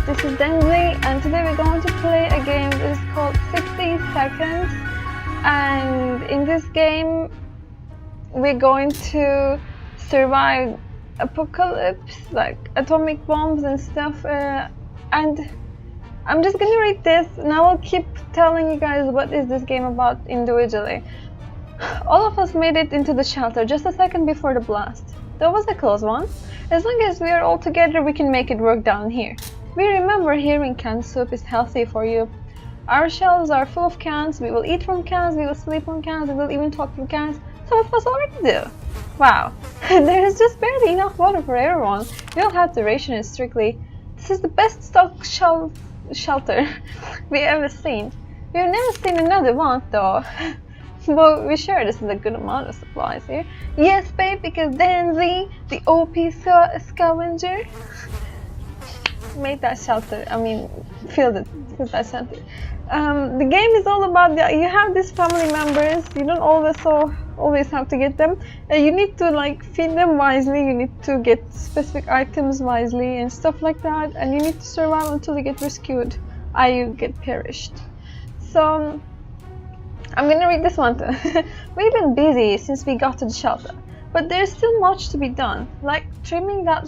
this is Densy, and today we're going to play a game that is called 60 Seconds. And in this game, we're going to survive apocalypse, like atomic bombs and stuff. And I'm just gonna read this, and I will keep telling you guys what is this game about individually. All of us made it into the shelter just a second before the blast. That was a close one. As long as we are all together, we can make it work down here. We remember hearing canned soup is healthy for you. Our shelves are full of cans. We will eat from cans, we will sleep on cans, we will even talk from cans. Some of us already do. Wow, there is just barely enough water for everyone. We'll have to ration it strictly. This is the best stocked shelter we ever seen. We've never seen another one though. But we're sure this is a good amount of supplies here. Yes, babe, because Densy, the OP scavenger, made that shelter. I mean, filled that shelter. The game is all about you have these family members. You don't always have to get them. You need to like feed them wisely. You need to get specific items wisely and stuff like that. And you need to survive until you get rescued, you get perished. So I'm gonna read this one too. We've been busy since we got to the shelter, but there's still much to be done, like trimming that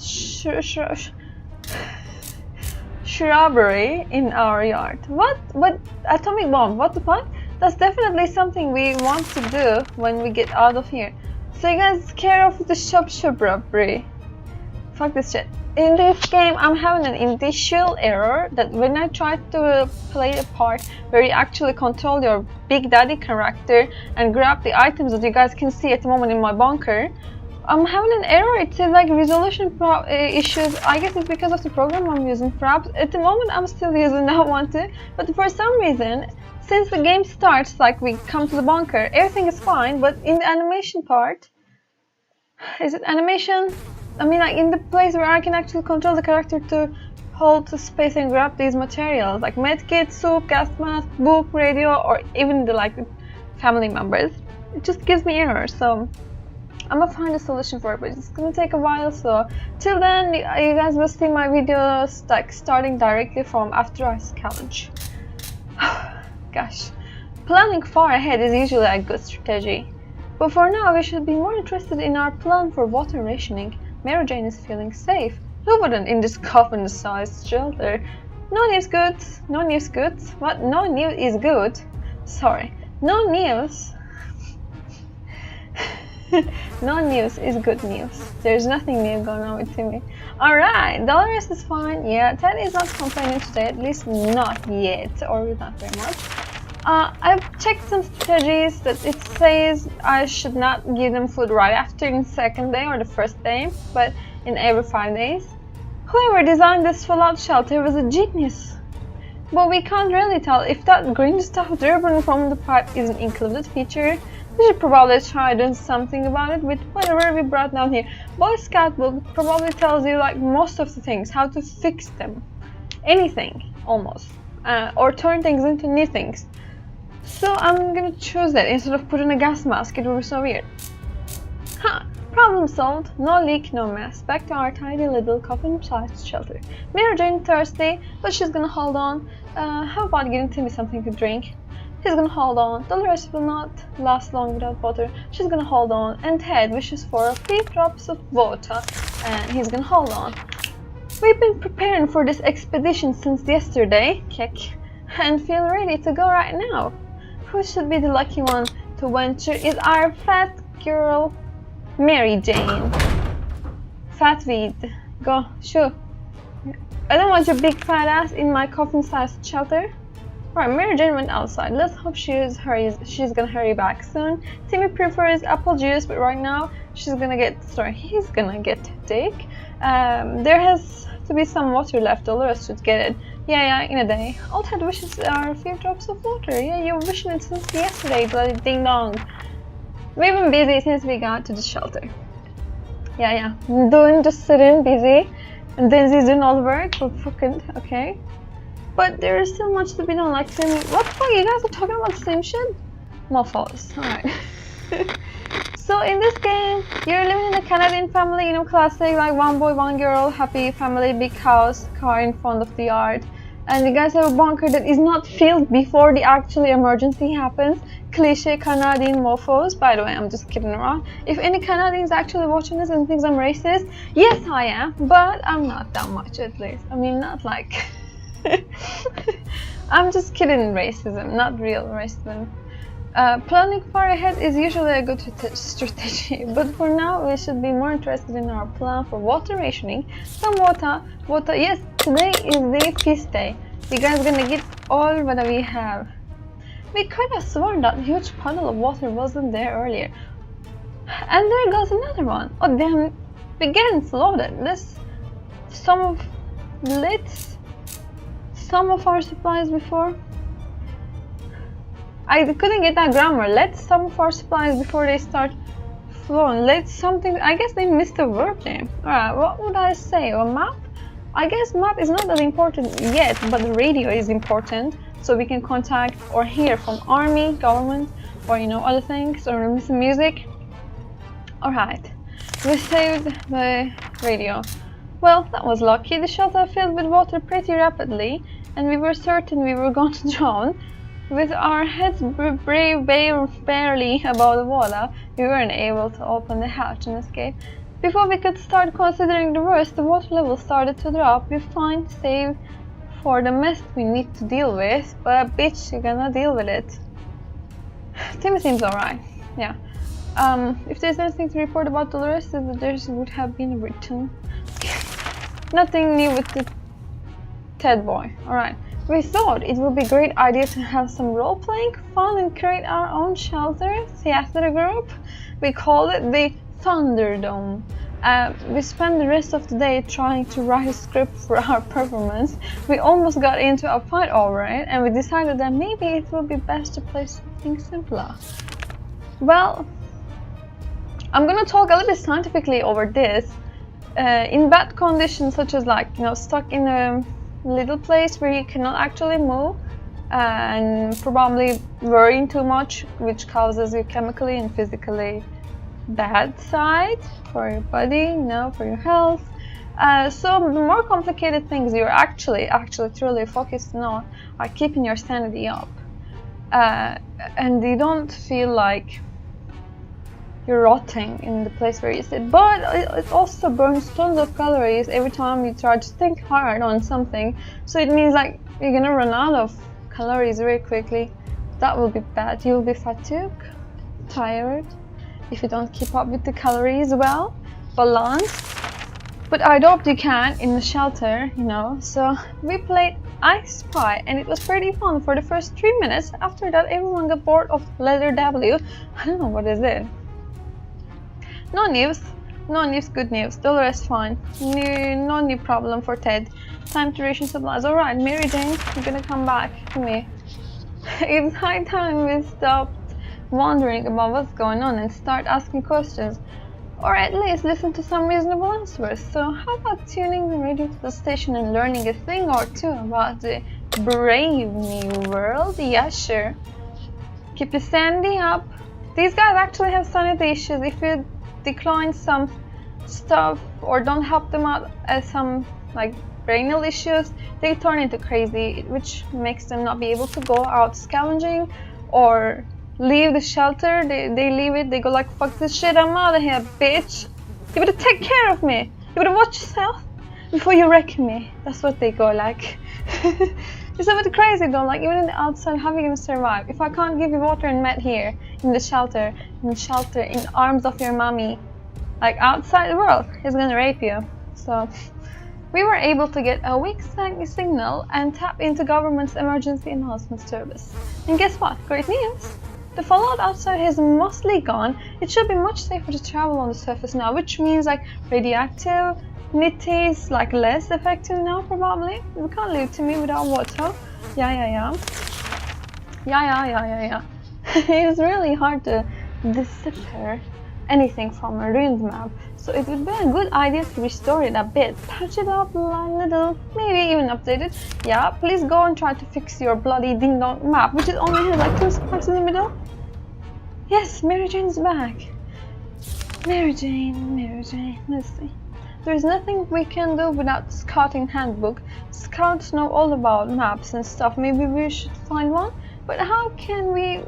shrubbery in our yard. What atomic bomb? What the fuck? That's definitely something we want to do when we get out of here. So you guys care of the shrubbery. Fuck this shit. In this game, I'm having an initial error that when I try to play a part where you actually control your Big Daddy character and grab the items that you guys can see at the moment in my bunker, I'm having an error. It says like resolution issues. I guess it's because of the program I'm using. Perhaps at the moment I'm still using that one too, but for some reason, since the game starts, like we come to the bunker, everything is fine, but in the animation part, is it animation? I mean, like in the place where I can actually control the character to hold the space and grab these materials, like medkit, soup, gas mask, book, radio, or even the like family members, it just gives me errors. So I'm gonna find a solution for it, but it's gonna take a while. So till then, you guys will see my videos like starting directly from after I scavenge. Gosh, planning far ahead is usually a good strategy, but for now we should be more interested in our plan for water rationing. Mary Jane is feeling safe. Who wouldn't in this coffin-sized shelter? No news good. No news good. What? No news is good. Sorry. No news. No news is good news. There's nothing new going on with Timmy. Alright, Dolores is fine. Yeah, Ted is not complaining today, at least not yet, or not very much. I've checked some strategies that it says I should not give them food right after the second day or the first day, but in every 5 days. Whoever designed this fallout shelter was a genius. But we can't really tell if that green stuff driven from the pipe is an included feature. We should probably try doing something about it with whatever we brought down here. Boy Scout book probably tells you like most of the things, how to fix them. Anything, almost. Or turn things into new things. So I'm gonna choose that instead of putting a gas mask. It would be so weird. Huh, problem solved. No leak, no mess. Back to our tiny little coffin-sized shelter. Mary Jane thirsty, but she's gonna hold on. How about getting Timmy something to drink? He's gonna hold on. Dolores will not last long without water. She's gonna hold on. And Ted wishes for a few drops of water, and he's gonna hold on. We've been preparing for this expedition since yesterday, and feel ready to go right now. Who should be the lucky one to venture is our fat girl, Mary Jane. Fat weed. Go, shoo. I don't want your big fat ass in my coffin-sized shelter. Alright, Mary Jane went outside. Let's hope she's gonna hurry back soon. Timmy prefers apple juice, but right now he's gonna get dick. There has to be some water left. Dolores should get it. Yeah, in a day. Old Ted wishes are a few drops of water. Yeah, you're wishing it since yesterday, bloody ding dong. We've been busy since we got to the shelter. Yeah. Just sitting busy. And Densy's doing all the work, but fucking okay. But there is still much to be done, like Timmy. What the fuck? You guys are talking about the same shit? Mofos. Alright. So in this game, you're living in a Canadian family, you know, classic, like one boy, one girl, happy family, big house, car in front of the yard. And you guys have a bunker that is not filled before the actual emergency happens. Cliche Canadian mofos. By the way, I'm just kidding around. If any Canadians actually watching this and thinks I'm racist, yes I am, but I'm not that much at least. I mean, not like... I'm just kidding racism, not real racism. Planning far ahead is usually a good strategy, but for now we should be more interested in our plan for water rationing. Some water, yes, today is the feast day. You guys gonna get all what we have. We could have sworn that huge puddle of water wasn't there earlier. And there goes another one. Oh damn, we're getting flooded. Let's some of our supplies before. I couldn't get that grammar. Let some of our supplies before they start flowing. Let something. I guess they missed a word there. Alright, what would I say? A map? I guess map is not that important yet, but the radio is important, so we can contact or hear from army, government, or you know, other things, or listen music. Alright, we saved the radio. Well, that was lucky. The shelter filled with water pretty rapidly, and we were certain we were going to drown. With our heads barely above the water, we weren't able to open the hatch and escape. Before we could start considering the worst, the water level started to drop. We find save for the mess we need to deal with, but bitch, you're gonna deal with it. Timmy seems alright, yeah. If there's anything to report about Dolores, is that there would have been written. Nothing new with the Ted boy, alright. We thought it would be a great idea to have some role-playing fun and create our own shelter theater group. We called it the Thunderdome. We spent the rest of the day trying to write a script for our performance. We almost got into a fight over it, and we decided that maybe it would be best to play something simpler. Well, I'm gonna talk a little bit scientifically over this. In bad conditions, such as like, you know, stuck in a little place where you cannot actually move and probably worrying too much, which causes you chemically and physically bad side for your body, you know, for your health. So the more complicated things you're actually truly focused on are keeping your sanity up, and you don't feel like you're rotting in the place where you sit, but it also burns tons of calories every time you try to think hard on something. So it means like you're gonna run out of calories very quickly. That will be bad. You'll be fatigued, tired, if you don't keep up with the calories well, balanced. But I hope you can in the shelter, you know. So we played I Spy, and it was pretty fun for the first 3 minutes. After that, everyone got bored of letter W. I don't know what is it. No news, good news. Dolores fine. No new problem for Ted. Time to ration supplies. Alright, Mary Jane, you're gonna come back to me. It's high time we stopped wondering about what's going on and start asking questions. Or at least listen to some reasonable answers. So how about tuning the radio to the station and learning a thing or two about the brave new world? Yeah, sure. Keep your sanity up. These guys actually have sanity issues. If you decline some stuff or don't help them out as some like brainal issues, they turn into crazy, which makes them not be able to go out scavenging or leave the shelter. They leave it, they go like, fuck this shit, I'm out of here, bitch. You better take care of me. You better watch yourself before you wreck me. That's what they go like. It's a bit crazy though, like even in the outside, how are you gonna survive? If I can't give you water and med here, in the shelter, in arms of your mommy, like outside the world, he's gonna rape you. So, we were able to get a weak signal and tap into government's emergency announcement service. And guess what? Great news! The fallout outside is mostly gone. It should be much safer to travel on the surface now, which means like radioactive is like less effective now probably. You can't live to me without water. Yeah. It's really hard to decipher anything from a ruined map, so it would be a good idea to restore it a bit, patch it up a little, maybe even update it. Yeah, please go and try to fix your bloody ding-dong map, which is only has like 2 sparks in the middle. Yes, Mary Jane's back. Mary Jane, let's see. There's nothing we can do without the scouting handbook. Scouts know all about maps and stuff. Maybe we should find one? But how can we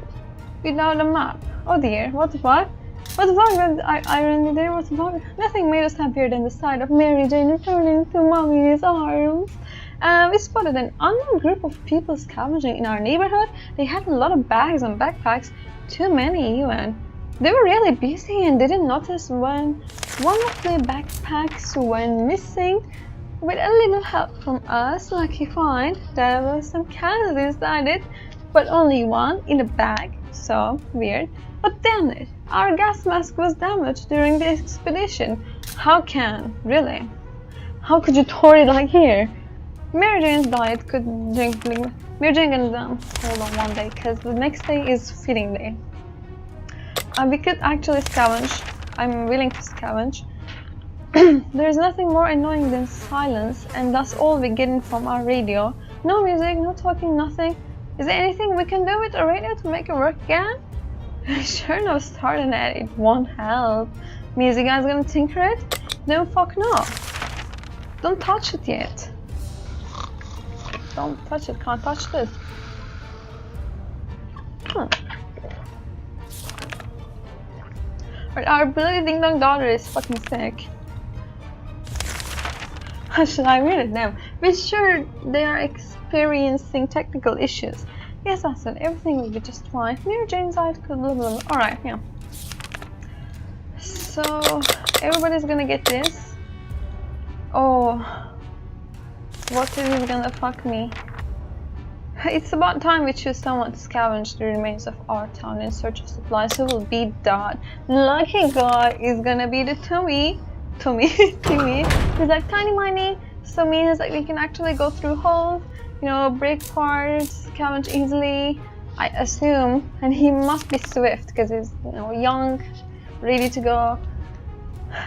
without a map? Oh dear, what the fuck? What the fuck? I ran there, what the fuck? Nothing made us happier than the sight of Mary Jane returning to Mommy's arms. We spotted an unknown group of people scavenging in our neighborhood. They had a lot of bags and backpacks, too many even. They were really busy and didn't notice when one of the backpacks went missing. With a little help from us, lucky find, there was some cans inside it, but only one in a bag. So weird. But damn it, our gas mask was damaged during the expedition. How can? Really? How could you tore it like here? Mary Jane's diet could drink. Mary Jane gonna hold on one day, cause the next day is feeding day. We could actually scavenge. I'm willing to scavenge. There's nothing more annoying than silence, and that's all we're getting from our radio. No music, no talking, nothing. Is there anything we can do with the radio to make it work again? Sure, no starting at it won't help. Music guy's gonna tinker it? Then fuck no. Don't touch it yet. Don't touch it, can't touch this. But our bloody ding dong daughter is fucking sick. How should I read it now? We're sure they are experiencing technical issues. Yes, I said everything will be just fine. Mary Jane's eyes could blah blah blah. Alright, yeah. So everybody's gonna get this. Oh, what is gonna fuck me? It's about time we choose someone to scavenge the remains of our town in search of supplies. Who will be that lucky guy? Is gonna be the Timmy. He's like tiny miny, so means that we can actually go through holes, you know, break parts, scavenge easily, I assume. And he must be swift because he's, you know, young, ready to go.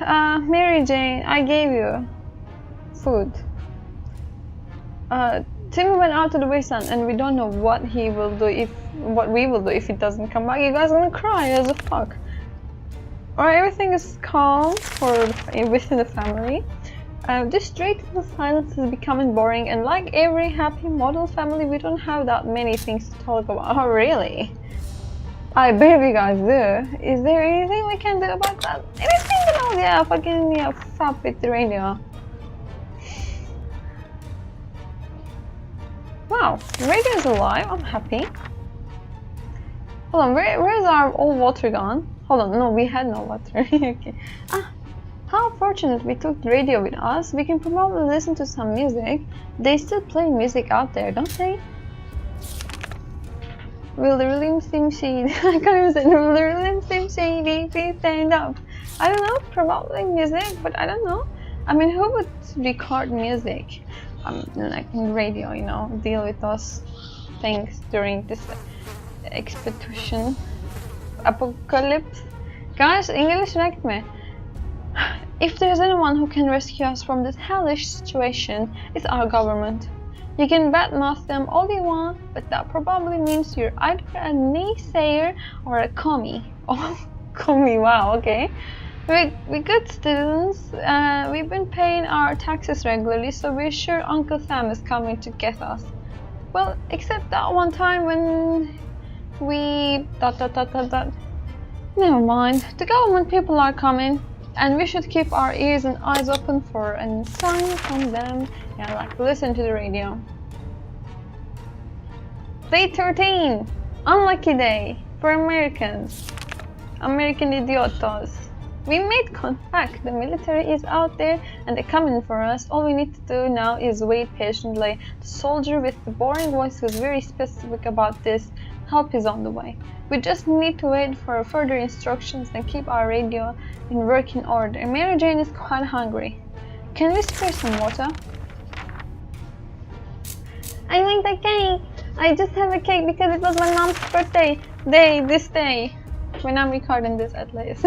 Mary Jane, I gave you food. Timmy went out to the wasteland, and we don't know what we will do if he doesn't come back. You guys are gonna cry as a fuck. Alright, everything is calm within the family. This dreadful silence is becoming boring, and like every happy model family, we don't have that many things to talk about. Oh, really? I bet you guys do. Is there anything we can do about that? Anything at all? Yeah, fucking yeah, fap with the radio. Wow, the radio is alive. I'm happy. Hold on, where's our old water gone? Hold on, no, we had no water. Okay. How fortunate we took the radio with us. We can probably listen to some music. They still play music out there, don't they? Will the rhythm seem shady? I can't even say. Will the rhythm seem shady? Please stand up. I don't know, probably music, but I don't know. I mean, who would record music? Like in radio, you know, deal with those things during this expedition. Apocalypse. Guys, English räcker med. If there's anyone who can rescue us from this hellish situation, it's our government. You can badmouth them all you want, but that probably means you're either a naysayer or a commie. Oh, commie, wow, okay. We're good students. We've been paying our taxes regularly, so we're sure Uncle Sam is coming to get us. Well, except that one time when we... Never mind. The government people are coming, and we should keep our ears and eyes open for a sign from them. Yeah, like listen to the radio. Day 13! Unlucky day for Americans. American idiotos. We made contact. The military is out there and they're coming for us. All we need to do now is wait patiently. The soldier with the boring voice was very specific about this. Help is on the way. We just need to wait for further instructions and keep our radio in working order. Mary Jane is quite hungry. Can we spare some water? I like the cake. I just have a cake because it was my mom's birthday this day. When I'm recording this, at least.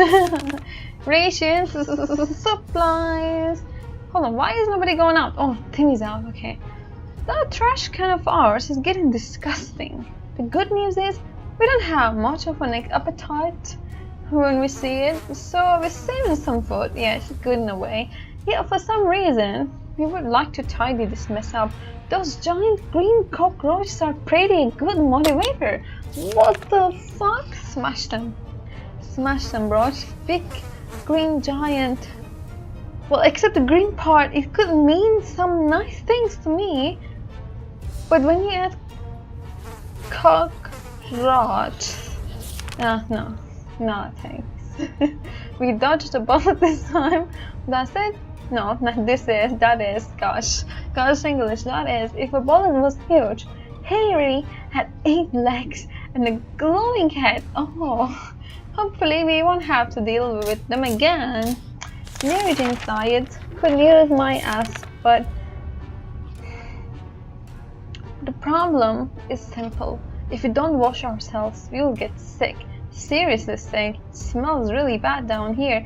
Rations, supplies. Hold on, why is nobody going out? Oh, Timmy's out, okay. That trash can of ours is getting disgusting. The good news is, we don't have much of an appetite. when we see it. So we're saving some food. Yeah, it's good in a way. Yeah, for some reason, we would like to tidy this mess up. Those giant green cockroaches are pretty good motivator. What the fuck? Smash them. Smash them, bro. Big green giant. Well, except the green part, it could mean some nice things to me. But when you add cockroach, no thanks. We dodged a bullet this time. That's it. No, not this is, that is, gosh English, that is, if a bullet was huge, hairy, had 8 legs, and a glowing head, oh, hopefully we won't have to deal with them again. Mary Jane's diet could use my ass, but the problem is simple. If we don't wash ourselves, we will get sick, seriously sick. It smells really bad down here.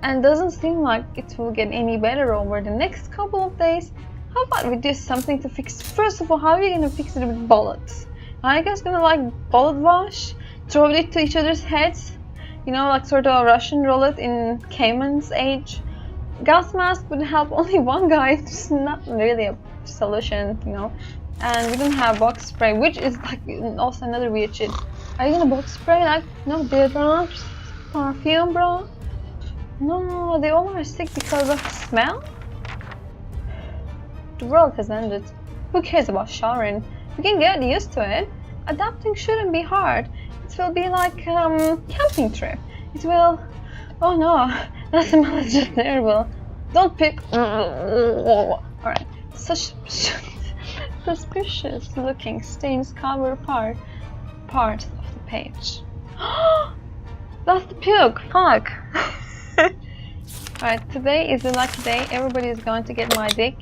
And doesn't seem like it will get any better over the next couple of days. How about we do something to fix? First of all, how are you gonna fix it with bullets? Are you guys gonna like bullet wash? Throw it to each other's heads? You know, like sort of a Russian roulette in Cayman's age? Gas mask would help only one guy. It's not really a solution, you know. And we don't have box spray, which is like also another weird shit. Are you gonna box spray? Like, no deodorant, perfume, bro? No, they all are sick because of smell? The world has ended. Who cares about showering? We can get used to it. Adapting shouldn't be hard. It will be like a camping trip. It will... Oh no, that smell is just terrible. Don't pick... Alright, suspicious looking stains cover part of the page. That's the puke, fuck. Alright, today is a lucky day. Everybody is going to get my dick.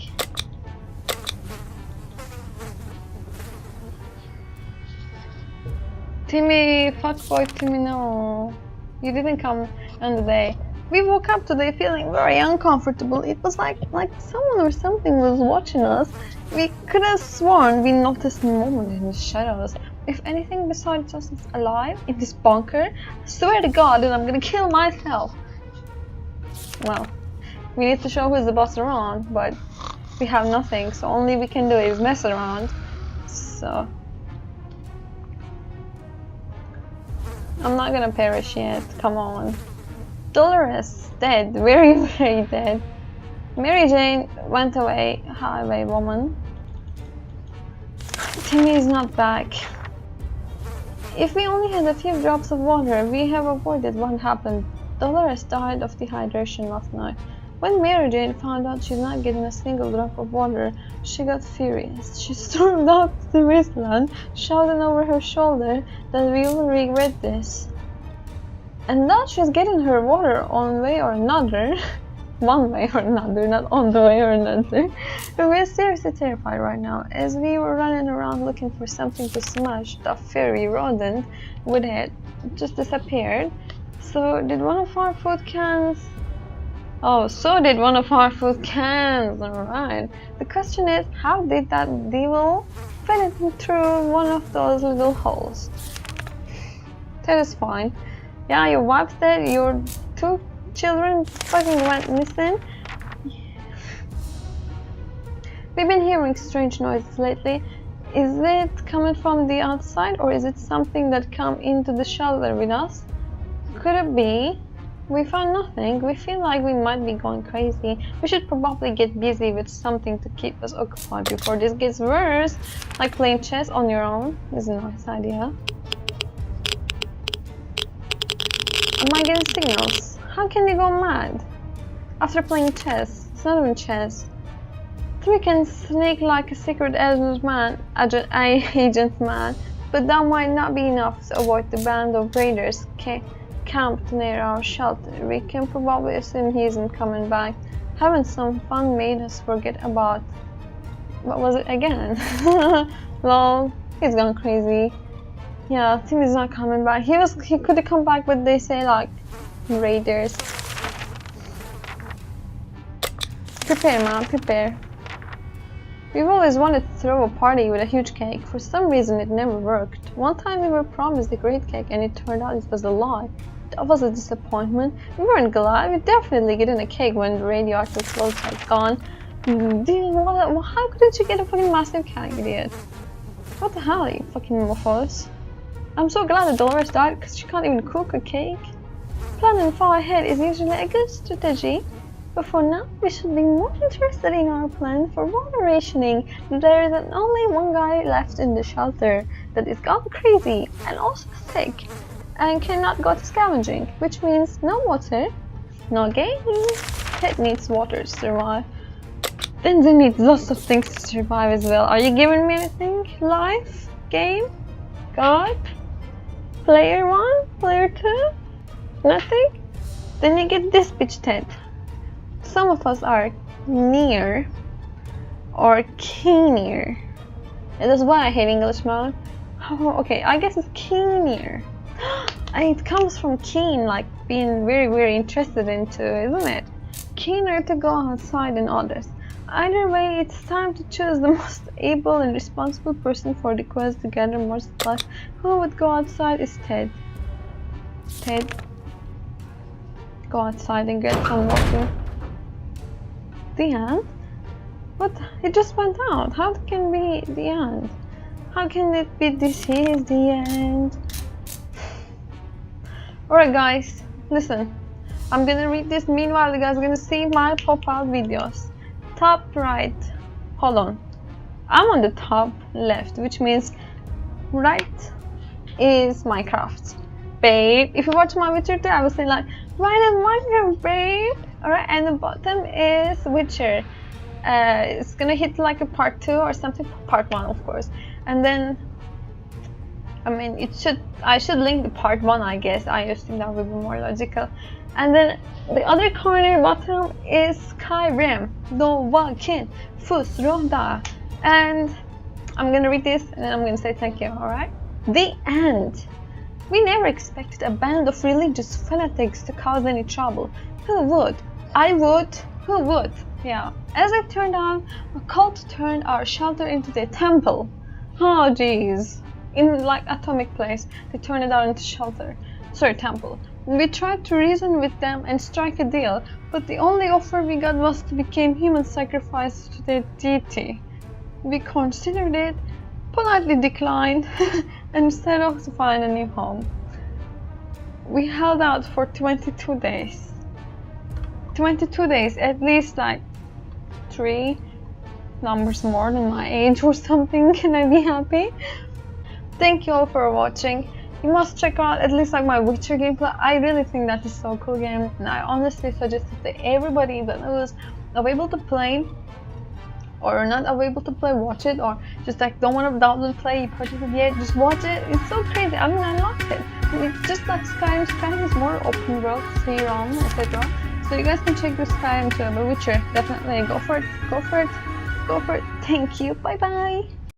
Timmy, fuckboy Timmy, no. You didn't come on the day. We woke up today feeling very uncomfortable. It was like someone or something was watching us. We could have sworn we noticed a moment in the shadows. If anything besides us is alive in this bunker, I swear to God that I'm gonna kill myself. Well, we need to show who's the boss around, but we have nothing, so only we can do is mess around. So I'm not gonna perish yet, come on. Dolores, dead, very, very dead. Mary Jane went away, highway woman. Timmy is not back. If we only had a few drops of water, we have avoided what happened. Dolores died of dehydration last night. When Mary Jane found out she's not getting a single drop of water, she got furious. She stormed out to the wasteland, shouting over her shoulder that we will regret this. And now she's getting her water one way or another. One way or another, not on the way or another. But we're seriously terrified right now. As we were running around looking for something to smash, the fairy rodent with it just disappeared. So did one of our food cans... Oh, so did one of our food cans, alright. The question is, how did that devil fit it through one of those little holes? That is fine. Yeah, your wife's dead, your 2 children fucking went missing. We've been hearing strange noises lately. Is it coming from the outside or is it something that come into the shelter with us? Could it be? We found nothing. We feel like we might be going crazy. We should probably get busy with something to keep us occupied before this gets worse. Like playing chess on your own is a nice idea. Am I getting signals? How can they go mad? After playing chess. It's not even chess. We can sneak like a secret agent man, but that might not be enough to avoid the band of raiders camped near our shelter. We can probably assume he isn't coming back. Having some fun made us forget about... What was it again? Lol, he's gone crazy. Yeah, Timmy's not coming back. He could have come back, but they say like raiders. Prepare, man, prepare. We've always wanted to throw a party with a huge cake. For some reason it never worked. One time we were promised a great cake and it turned out it was a lie. That was a disappointment. We weren't glad. We definitely getting a cake when the radioactive floats had gone. How couldn't you get a fucking massive cake, idiot? What the hell, you fucking mofos? I'm so glad that Dolores died because she can't even cook a cake. Planning far ahead is usually a good strategy, but for now we should be more interested in our plan for water rationing. There is only one guy left in the shelter that is gone crazy and also sick and cannot go to scavenging, which means no water, no gaming. Ted needs water to survive. Densy needs lots of things to survive as well. Are you giving me anything? Life? Game? God? Player 1? Player 2? Nothing? Then you get this bitch, Ted. Some of us are near or keener. And that's why I hate English, man. Oh, okay, I guess it's keener. It comes from keen, like being very, very interested into, isn't it? Keener to go outside than others. Either way, it's time to choose the most able and responsible person for the quest to gather more supplies. Who would go outside is Ted. Ted, go outside and get some water. The end? What? It just went out. How can it be the end? How can it be this is the end? Alright guys, listen. I'm gonna read this. Meanwhile, you guys are gonna see my pop-out videos. Top right. Hold on. I'm on the top left, which means right is Minecraft. Babe. If you watch my Witcher 2, I will say like, right is Minecraft, babe. Alright, and the bottom is Witcher. It's gonna hit like a part 2 or something. Part 1, of course. And then, I mean, I should link the part 1, I guess. I just think that would be more logical. And then the other corner bottom is Skyrim. No one can Fusroda. And I'm gonna read this and then I'm gonna say thank you, alright? The end. We never expected a band of religious fanatics to cause any trouble. Who would? I would. Who would? Yeah. As it turned out, a cult turned our shelter into their temple. Oh jeez. In like atomic place, they turned it out into shelter. Sorry, temple. We tried to reason with them and strike a deal, but the only offer we got was to become human sacrifices to their deity. We considered it, politely declined, and set off to find a new home. We held out for 22 days. 22 days, at least like 3 numbers more than my age or something. Can I be happy? Thank you all for watching. You must check out at least like my Witcher gameplay. I really think that is so cool game, and I honestly suggest it to everybody that was able to play or not able to play, watch it, or just like don't want to download and play, purchase it yet, just watch it. It's so crazy. I mean, I loved it. It's just like Skyrim. Skyrim is more open world, ERRM, etc. So you guys can check this Skyrim too, but Witcher, definitely go for it, go for it, go for it. Thank you, bye bye.